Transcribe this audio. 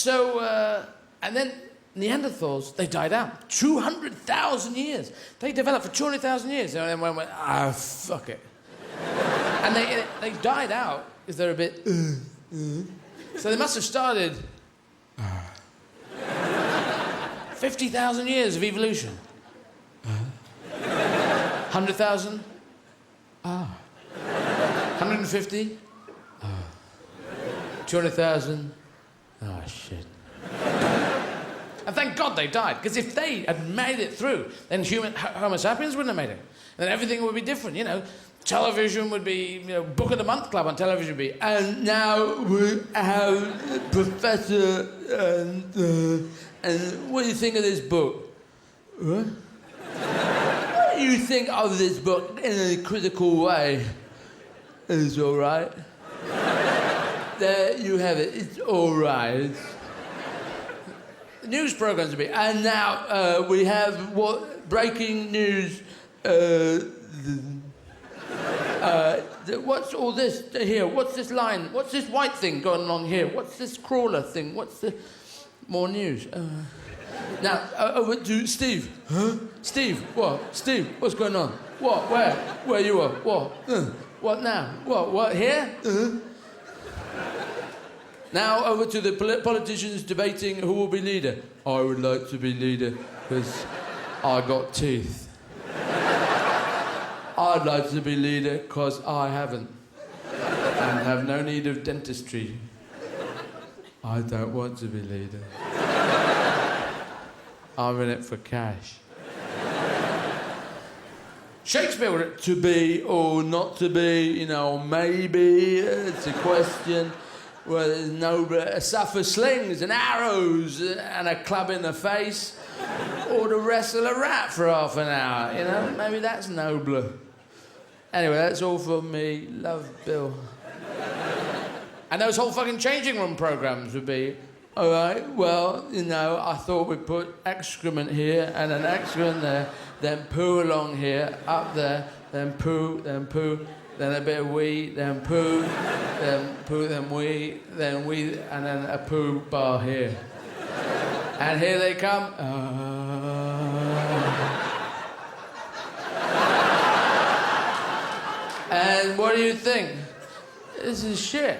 And then Neanderthals, they died out. 200,000 years. They developed for 200,000 years. And then went, fuck it. And they died out because they're a bit... So they must have started... 50,000 years of evolution. 100,000? 150? 200,000? Oh, shit. And thank God they died, because if they had made it through, then Homo sapiens wouldn't have made it. Then everything would be different, you know. Television would be, you know, Book of the Month Club on television would be, and now we have Professor, and what do you think of this book? What? What do you think of this book in a critical way? It's all right. There you have it. It's all right. News programs would be, and now we have what breaking news. What's all this here? What's this line? What's this white thing going on here? What's this crawler thing? What's the more news? Now over to Steve. Huh? Steve, what? Steve, what's going on? What? Where? Where you are? What? What now? What? Here? Now over to the politicians debating who will be leader. I would like to be leader because I got teeth. I'd like to be leader because I haven't and have no need of dentistry. I don't want to be leader. I'm in it for cash. Shakespeare, to be or not to be, you know, maybe it's a question. Well, there's no suffer slings and arrows and a club in the face, or to wrestle a rat for half an hour, you know? Maybe that's nobler. Anyway, that's all from me. Love, Bill. And those whole fucking changing room programs would be, all right, well, you know, I thought we'd put excrement here and an excrement there, then poo along here, up there, then poo, then a bit of wee, then poo, then wee, and then a poo bar here. And here they come. And what do you think? This is shit.